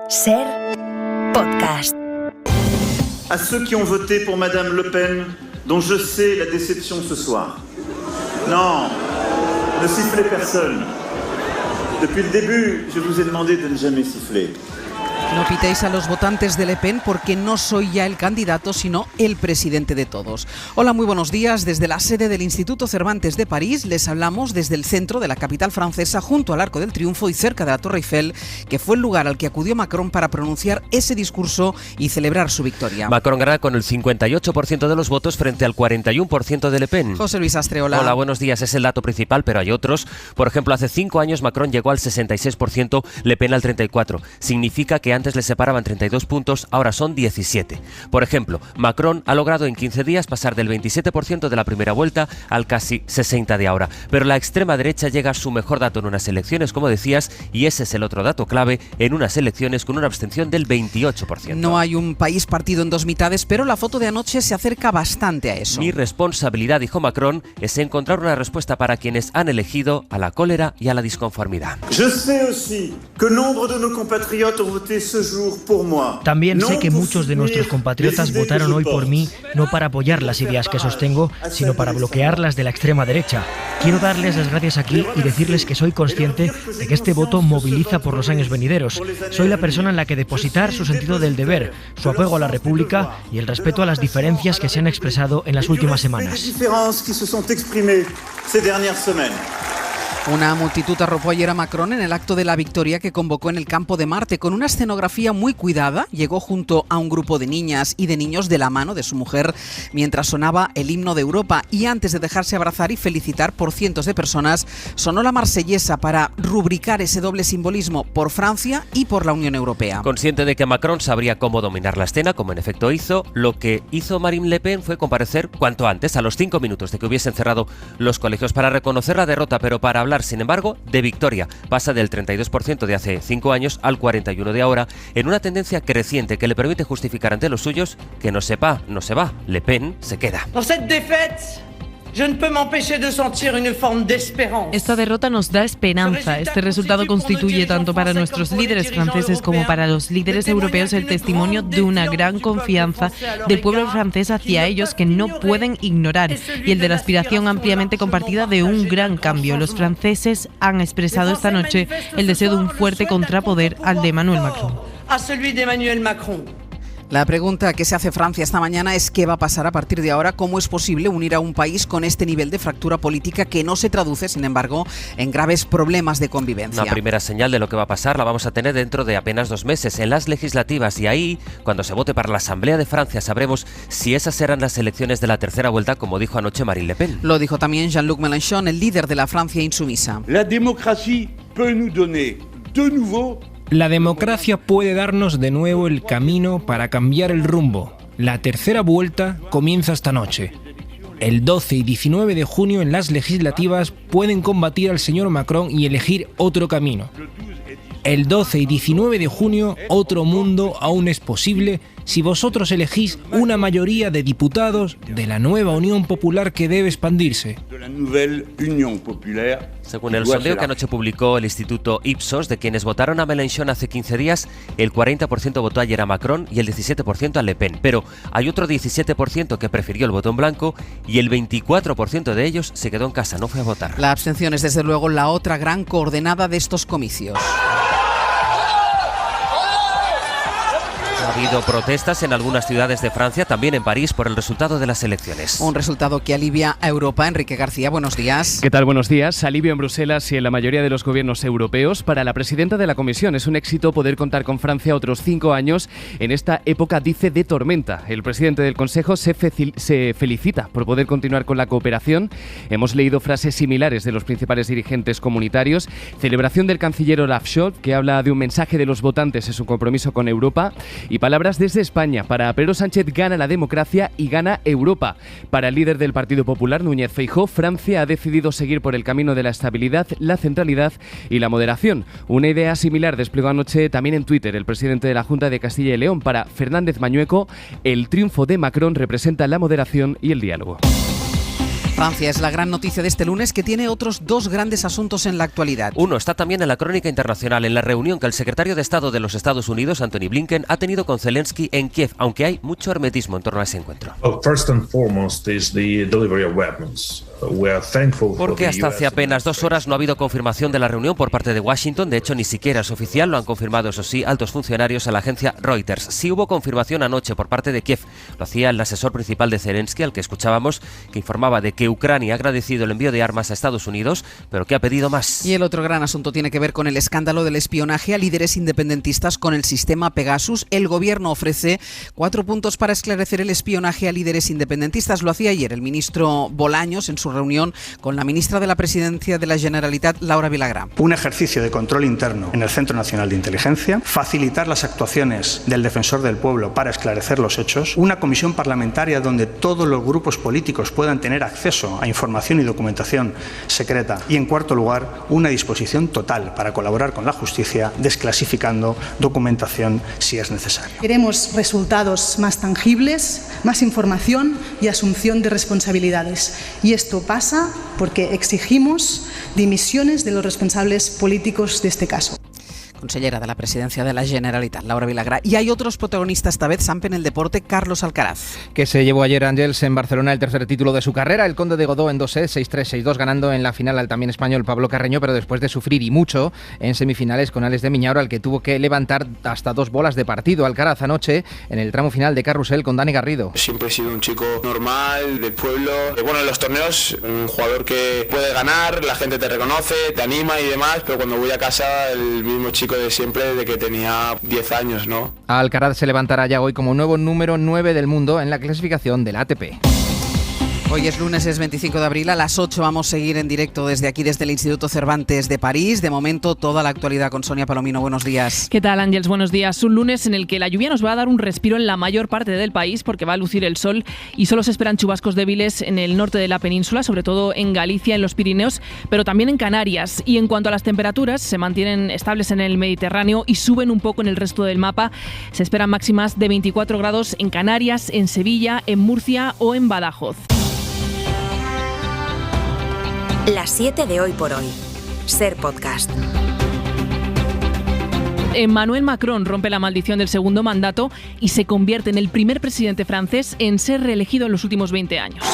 Ser podcast. À ceux qui ont voté pour Madame Le Pen, dont je sais la déception ce soir. Non, ne sifflez personne. Depuis le début, je vous ai demandé de ne jamais siffler. No pitéis a los votantes de Le Pen porque no soy ya el candidato, sino el presidente de todos. Hola, muy buenos días. Desde la sede del Instituto Cervantes de París les hablamos desde el centro de la capital francesa, junto al Arco del Triunfo y cerca de la Torre Eiffel, que fue el lugar al que acudió Macron para pronunciar ese discurso y celebrar su victoria. Macron gana con el 58% de los votos frente al 41% de Le Pen. José Luis Astreola. Hola, buenos días. Es el dato principal, pero hay otros. Por ejemplo, hace 5 años Macron llegó al 66%, Le Pen al 34%. Significa que antes le separaban 32 puntos, ahora son 17. Por ejemplo, Macron ha logrado en 15 días pasar del 27% de la primera vuelta al casi 60% de ahora. Pero la extrema derecha llega a su mejor dato en unas elecciones, como decías, y ese es el otro dato clave, en unas elecciones con una abstención del 28%. No hay un país partido en dos mitades, pero la foto de anoche se acerca bastante a eso. Mi responsabilidad, dijo Macron, es encontrar una respuesta para quienes han elegido a la cólera y a la disconformidad. Je sais aussi que nombre de nos compatriotes ont voté ce jour pour moi. También sé que muchos de nuestros compatriotas votaron hoy por mí, no para apoyar las ideas que sostengo, sino para bloquearlas de la extrema derecha. Quiero darles las gracias aquí y decirles que soy consciente de que este voto moviliza por los años venideros. Soy la persona en la que depositar su sentido del deber, su apego a la República y el respeto a las diferencias que se han expresado en las últimas semanas. Una multitud arropó ayer a Macron en el acto de la victoria que convocó en el campo de Marte. Con una escenografía muy cuidada, llegó junto a un grupo de niñas y de niños de la mano de su mujer mientras sonaba el himno de Europa, y antes de dejarse abrazar y felicitar por cientos de personas, sonó la marsellesa para rubricar ese doble simbolismo por Francia y por la Unión Europea. Consciente de que Macron sabría cómo dominar la escena, como en efecto hizo, lo que hizo Marine Le Pen fue comparecer cuanto antes, a los 5 minutos de que hubiesen cerrado los colegios, para reconocer la derrota, pero para hablar, sin embargo, de victoria. Pasa del 32% de hace 5 años al 41% de ahora, en una tendencia creciente que le permite justificar ante los suyos que no se va, Le Pen se queda. Esta derrota nos da esperanza. Este resultado constituye tanto para nuestros líderes franceses como para los líderes europeos el testimonio de una gran confianza del pueblo francés hacia ellos que no pueden ignorar, y el de la aspiración ampliamente compartida de un gran cambio. Los franceses han expresado esta noche el deseo de un fuerte contrapoder al de Emmanuel Macron. La pregunta que se hace Francia esta mañana es qué va a pasar a partir de ahora, cómo es posible unir a un país con este nivel de fractura política que no se traduce, sin embargo, en graves problemas de convivencia. Una primera señal de lo que va a pasar la vamos a tener dentro de apenas 2 meses, en las legislativas, y ahí, cuando se vote para la Asamblea de Francia, sabremos si esas serán las elecciones de la tercera vuelta, como dijo anoche Marine Le Pen. Lo dijo también Jean-Luc Mélenchon, el líder de la Francia insumisa. La democracia peut nous donner de nouveau. La democracia puede darnos de nuevo el camino para cambiar el rumbo. La tercera vuelta comienza esta noche. El 12 y 19 de junio en las legislativas pueden combatir al señor Macron y elegir otro camino. El 12 y 19 de junio otro mundo aún es posible si vosotros elegís una mayoría de diputados de la nueva Unión Popular que debe expandirse. Según el sondeo que anoche publicó el Instituto Ipsos, de quienes votaron a Mélenchon hace 15 días, el 40% votó ayer a Macron y el 17% a Le Pen. Pero hay otro 17% que prefirió el voto en blanco y el 24% de ellos se quedó en casa, no fue a votar. La abstención es desde luego la otra gran coordenada de estos comicios. Ha habido protestas en algunas ciudades de Francia, también en París, por el resultado de las elecciones. Un resultado que alivia a Europa. Enrique García, buenos días. ¿Qué tal? Buenos días. Alivio en Bruselas y en la mayoría de los gobiernos europeos. Para la presidenta de la Comisión es un éxito poder contar con Francia otros 5 años en esta época, dice, de tormenta. El presidente del Consejo se felicita por poder continuar con la cooperación. Hemos leído frases similares de los principales dirigentes comunitarios. Celebración del canciller Olaf Scholz, que habla de un mensaje de los votantes en su compromiso con Europa. Y palabras desde España. Para Pedro Sánchez, gana la democracia y gana Europa. Para el líder del Partido Popular, Núñez Feijóo, Francia ha decidido seguir por el camino de la estabilidad, la centralidad y la moderación. Una idea similar desplegó anoche también en Twitter el presidente de la Junta de Castilla y León. Para Fernández Mañueco, el triunfo de Macron representa la moderación y el diálogo. Francia es la gran noticia de este lunes, que tiene otros dos grandes asuntos en la actualidad. Uno está también en la crónica internacional, en la reunión que el secretario de Estado de los Estados Unidos, Antony Blinken, ha tenido con Zelensky en Kiev, aunque hay mucho hermetismo en torno a ese encuentro. First and foremost is the delivery of weapons. Porque hasta hace apenas 2 horas no ha habido confirmación de la reunión por parte de Washington. De hecho, ni siquiera es oficial. Lo han confirmado, eso sí, altos funcionarios a la agencia Reuters. Sí hubo confirmación anoche por parte de Kiev. Lo hacía el asesor principal de Zelensky, al que escuchábamos, que informaba de que Ucrania ha agradecido el envío de armas a Estados Unidos, pero que ha pedido más. Y el otro gran asunto tiene que ver con el escándalo del espionaje a líderes independentistas con el sistema Pegasus. El gobierno ofrece 4 puntos para esclarecer el espionaje a líderes independentistas. Lo hacía ayer el ministro Bolaños en su reunión con la ministra de la Presidencia de la Generalitat, Laura Vilagrà. Un ejercicio de control interno en el Centro Nacional de Inteligencia, facilitar las actuaciones del Defensor del Pueblo para esclarecer los hechos, una comisión parlamentaria donde todos los grupos políticos puedan tener acceso a información y documentación secreta y, en cuarto lugar, una disposición total para colaborar con la justicia desclasificando documentación si es necesario. Queremos resultados más tangibles, más información y asunción de responsabilidades. Y esto pasa porque exigimos dimisiones de los responsables políticos de este caso. Consellera de la Presidencia de la Generalitat, Laura Vilagrà. Y hay otros protagonistas esta vez, Samp en el deporte, Carlos Alcaraz. Que se llevó ayer Ángels en Barcelona el tercer título de su carrera, el Conde de Godó en 2 sets, 6-3, 6-2, ganando en la final al también español Pablo Carreño, pero después de sufrir y mucho en semifinales con Alex de Miñauro, al que tuvo que levantar hasta 2 bolas de partido. Alcaraz anoche en el tramo final de Carrusel con Dani Garrido. Siempre he sido un chico normal, del pueblo. Bueno, en los torneos, un jugador que puede ganar, la gente te reconoce, te anima y demás, pero cuando voy a casa, el mismo chico de siempre, de que tenía 10 años, ¿no? Alcaraz se levantará ya hoy como nuevo número 9 del mundo en la clasificación del ATP. Hoy es lunes, es 25 de abril, a las 8 vamos a seguir en directo desde aquí, desde el Instituto Cervantes de París. De momento, toda la actualidad con Sonia Palomino. Buenos días. ¿Qué tal, Ángels? Buenos días. Un lunes en el que la lluvia nos va a dar un respiro en la mayor parte del país porque va a lucir el sol y solo se esperan chubascos débiles en el norte de la península, sobre todo en Galicia, en los Pirineos, pero también en Canarias. Y en cuanto a las temperaturas, se mantienen estables en el Mediterráneo y suben un poco en el resto del mapa. Se esperan máximas de 24 grados en Canarias, en Sevilla, en Murcia o en Badajoz. Las 7 de Hoy por Hoy. Ser podcast. Emmanuel Macron rompe la maldición del segundo mandato y se convierte en el primer presidente francés en ser reelegido en los últimos 20 años.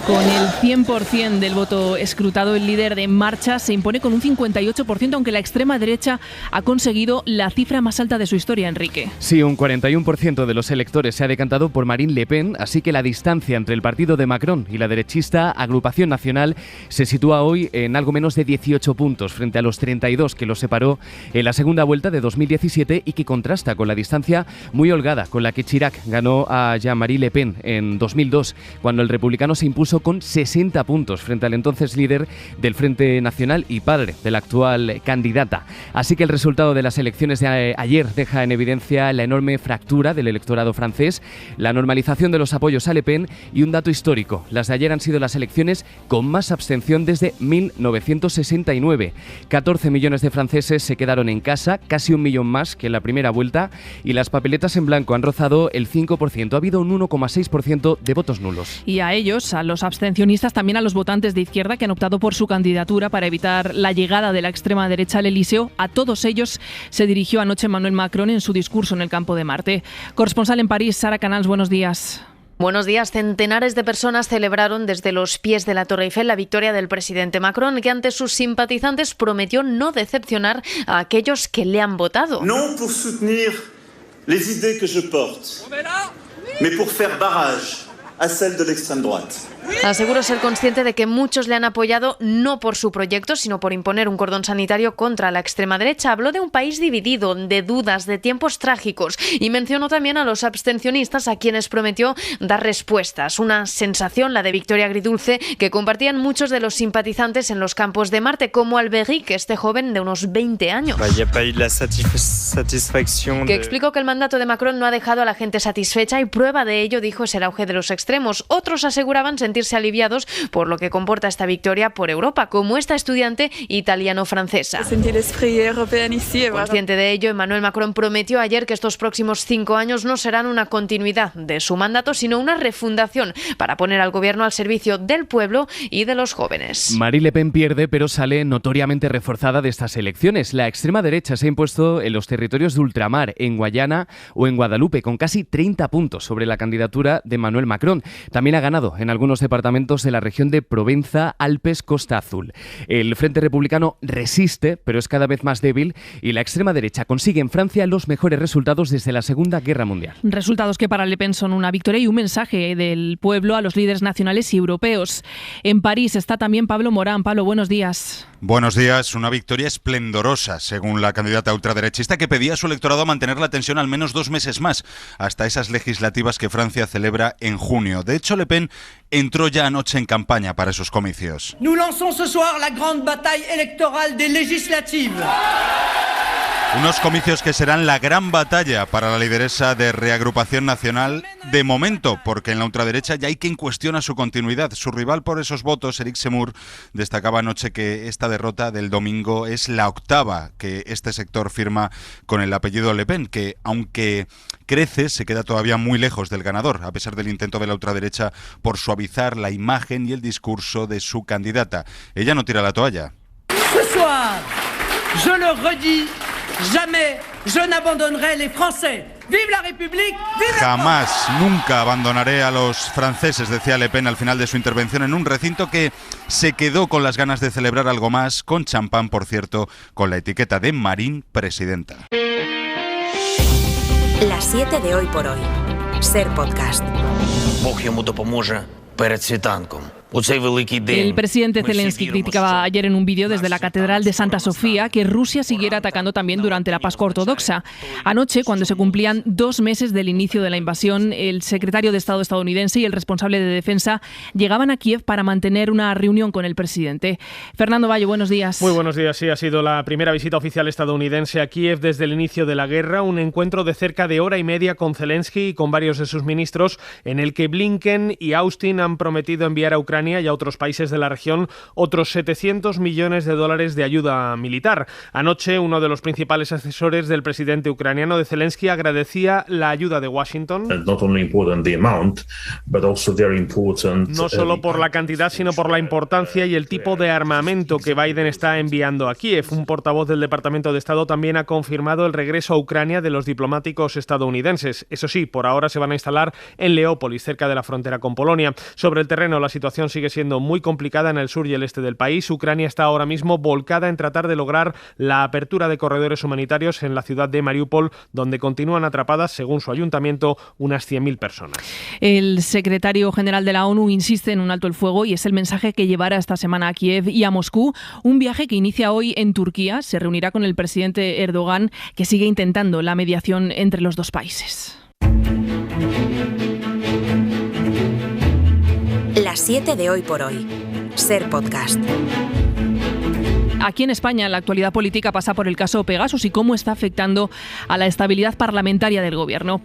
Con el 100% del voto escrutado, el líder de En Marcha se impone con un 58%, aunque la extrema derecha ha conseguido la cifra más alta de su historia, Enrique. Sí, un 41% de los electores se ha decantado por Marine Le Pen, así que la distancia entre el partido de Macron y la derechista Agrupación Nacional se sitúa hoy en algo menos de 18 puntos, frente a los 32 que los separó en la segunda vuelta de 2017 y que contrasta con la distancia muy holgada con la que Chirac ganó a Jean-Marie Le Pen en 2002, cuando el republicano se impuso con 60 puntos frente al entonces líder del Frente Nacional y padre de la actual candidata. Así que el resultado de las elecciones de ayer deja en evidencia la enorme fractura del electorado francés, la normalización de los apoyos a Le Pen y un dato histórico. Las de ayer han sido las elecciones con más abstención desde 1969. 14 millones de franceses se quedaron en casa, casi 1 millón más que en la primera vuelta, y las papeletas en blanco han rozado el 5%. Ha habido un 1,6% de votos nulos. Y a ellos, a los abstencionistas, también a los votantes de izquierda que han optado por su candidatura para evitar la llegada de la extrema derecha al Elíseo, a todos ellos se dirigió anoche Emmanuel Macron en su discurso en el Campo de Marte. Corresponsal en París, Sara Canals, buenos días. Buenos días. Centenares de personas celebraron desde los pies de la Torre Eiffel la victoria del presidente Macron, que ante sus simpatizantes prometió no decepcionar a aquellos que le han votado. No pour soutenir les idées que je porte, mais pour faire barrage à celles de l'extrême droite. Aseguró ser consciente de que muchos le han apoyado no por su proyecto, sino por imponer un cordón sanitario contra la extrema derecha. Habló de un país dividido, de dudas, de tiempos trágicos y mencionó también a los abstencionistas a quienes prometió dar respuestas. Una sensación, la de victoria agridulce, que compartían muchos de los simpatizantes en los Campos de Marte, como Alberic, este joven de unos 20 años. Que explicó que el mandato de Macron no ha dejado a la gente satisfecha y prueba de ello, dijo, es el auge de los extremos. Otros aseguraban sentir sentirse aliviados por lo que comporta esta victoria por Europa, como esta estudiante italiano-francesa. Consciente de ello, Emmanuel Macron prometió ayer que estos próximos 5 años no serán una continuidad de su mandato, sino una refundación para poner al gobierno al servicio del pueblo y de los jóvenes. Marine Le Pen pierde, pero sale notoriamente reforzada de estas elecciones. La extrema derecha se ha impuesto en los territorios de ultramar, en Guayana o en Guadalupe, con casi 30 puntos sobre la candidatura de Emmanuel Macron. También ha ganado en algunos departamentos de la región de Provenza, Alpes, Costa Azul. El Frente Republicano resiste, pero es cada vez más débil, y la extrema derecha consigue en Francia los mejores resultados desde la Segunda Guerra Mundial. Resultados que para Le Pen son una victoria y un mensaje del pueblo a los líderes nacionales y europeos. En París está también Pablo Morán. Pablo, buenos días. Buenos días. Una victoria esplendorosa, según la candidata ultraderechista, que pedía a su electorado mantener la tensión al menos 2 meses más, hasta esas legislativas que Francia celebra en junio. De hecho, Le Pen entró ya anoche en campaña para esos comicios. Nous lançons ce soir la grande bataille électorale des législatives. Unos comicios que serán la gran batalla para la lideresa de Reagrupación Nacional de momento, porque en la ultraderecha ya hay quien cuestiona su continuidad. Su rival por esos votos, Éric Zemmour, destacaba anoche que esta derrota del domingo es la 8ª que este sector firma con el apellido Le Pen, que aunque crece, se queda todavía muy lejos del ganador, a pesar del intento de la ultraderecha por suavizar la imagen y el discurso de su candidata. Ella no tira la toalla. Ce soir, je le redis, jamais je n'abandonnerai les Français. ¡Vive la République! ¡Vive la Jamás, nunca abandonaré a los franceses, decía Le Pen al final de su intervención en un recinto que se quedó con las ganas de celebrar algo más, con champán, por cierto, con la etiqueta de Marine Presidenta. Las 7 de hoy por hoy. Ser podcast. Бог йому допоможе перед світанком. El presidente Zelensky criticaba ayer en un vídeo desde la Catedral de Santa Sofía que Rusia siguiera atacando también durante la Pascua Ortodoxa. Anoche, cuando se cumplían 2 meses del inicio de la invasión, el secretario de Estado estadounidense y el responsable de Defensa llegaban a Kiev para mantener una reunión con el presidente. Fernando Bayo, buenos días. Muy buenos días. Sí, ha sido la primera visita oficial estadounidense a Kiev desde el inicio de la guerra, un encuentro de cerca de hora y media con Zelensky y con varios de sus ministros, en el que Blinken y Austin han prometido enviar a Ucrania y a otros países de la región otros 700 millones de dólares de ayuda militar. Anoche, uno de los principales asesores del presidente ucraniano de Zelensky agradecía la ayuda de Washington. No solo por la cantidad, sino por la importancia y el tipo de armamento que Biden está enviando a Kiev. Un portavoz del Departamento de Estado también ha confirmado el regreso a Ucrania de los diplomáticos estadounidenses. Eso sí, por ahora se van a instalar en Leópolis, cerca de la frontera con Polonia. Sobre el terreno, la situación sigue siendo muy complicada en el sur y el este del país. Ucrania está ahora mismo volcada en tratar de lograr la apertura de corredores humanitarios en la ciudad de Mariupol, donde continúan atrapadas, según su ayuntamiento, unas 100.000 personas. El secretario general de la ONU insiste en un alto el fuego y es el mensaje que llevará esta semana a Kiev y a Moscú, un viaje que inicia hoy en Turquía. Se reunirá con el presidente Erdogan, que sigue intentando la mediación entre los dos países. Las 7 de hoy por hoy. Ser podcast. Aquí en España la actualidad política pasa por el caso Pegasus y cómo está afectando a la estabilidad parlamentaria del gobierno.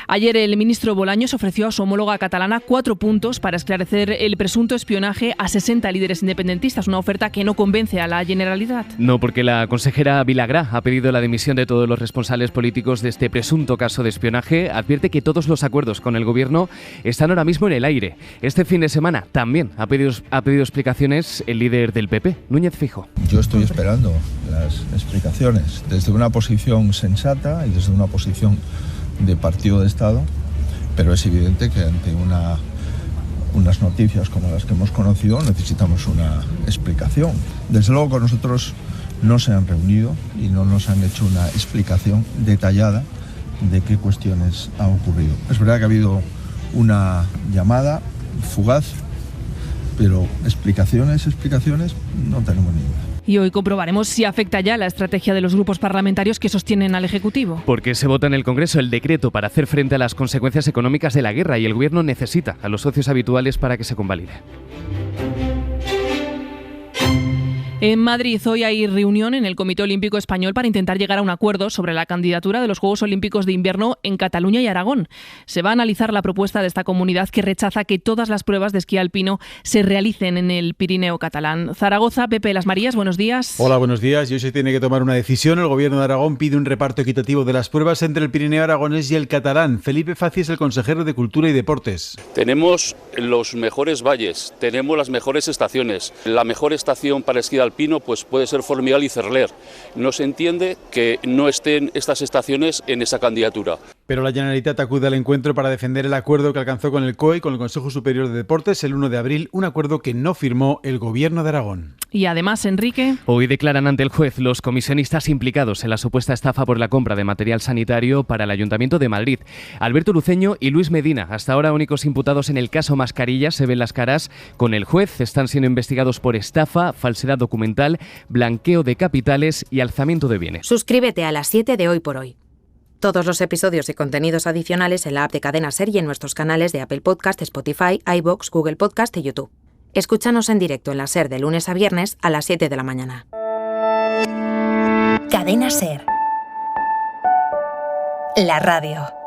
Ayer el ministro Bolaños ofreció a su homóloga catalana 4 puntos para esclarecer el presunto espionaje a 60 líderes independentistas, una oferta que no convence a la Generalitat. No, porque la consejera Vilagrá ha pedido la dimisión de todos los responsables políticos de este presunto caso de espionaje. Advierte que todos los acuerdos con el gobierno están ahora mismo en el aire. Este fin de semana también ha pedido explicaciones el líder del PP, Núñez Feijóo. Yo estoy esperando las explicaciones desde una posición sensata y desde una posición de partido de Estado, pero es evidente que ante unas noticias como las que hemos conocido necesitamos una explicación. Desde luego con nosotros no se han reunido y no nos han hecho una explicación detallada de qué cuestiones han ocurrido. Es verdad que ha habido una llamada fugaz, pero explicaciones no tenemos ninguna. Y hoy comprobaremos si afecta ya la estrategia de los grupos parlamentarios que sostienen al Ejecutivo. Porque se vota en el Congreso el decreto para hacer frente a las consecuencias económicas de la guerra y el Gobierno necesita a los socios habituales para que se convalide. En Madrid hoy hay reunión en el Comité Olímpico Español para intentar llegar a un acuerdo sobre la candidatura de los Juegos Olímpicos de Invierno en Cataluña y Aragón. Se va a analizar la propuesta de esta comunidad que rechaza que todas las pruebas de esquí alpino se realicen en el Pirineo catalán. Zaragoza, Pepe Las Marías, buenos días. Hola, buenos días. Y hoy se tiene que tomar una decisión. El Gobierno de Aragón pide un reparto equitativo de las pruebas entre el Pirineo aragonés y el catalán. Felipe Faci es el consejero de Cultura y Deportes. Tenemos los mejores valles, tenemos las mejores estaciones. La mejor estación para esquí alpino pues puede ser Formigal y Cerler. No se entiende que no estén estas estaciones en esa candidatura. Pero la Generalitat acude al encuentro para defender el acuerdo que alcanzó con el COE y con el Consejo Superior de Deportes el 1 de abril, un acuerdo que no firmó el Gobierno de Aragón. Y además, Enrique... Hoy declaran ante el juez los comisionistas implicados en la supuesta estafa por la compra de material sanitario para el Ayuntamiento de Madrid. Alberto Luceño y Luis Medina, hasta ahora únicos imputados en el caso Mascarillas, se ven las caras con el juez. Están siendo investigados por estafa, falsedad documental, blanqueo de capitales y alzamiento de bienes. Suscríbete a Las 7 de Hoy por Hoy. Todos los episodios y contenidos adicionales en la app de Cadena SER y en nuestros canales de Apple Podcast, Spotify, iVoox, Google Podcast y YouTube. Escúchanos en directo en la SER de lunes a viernes a las 7 de la mañana. Cadena SER. La radio.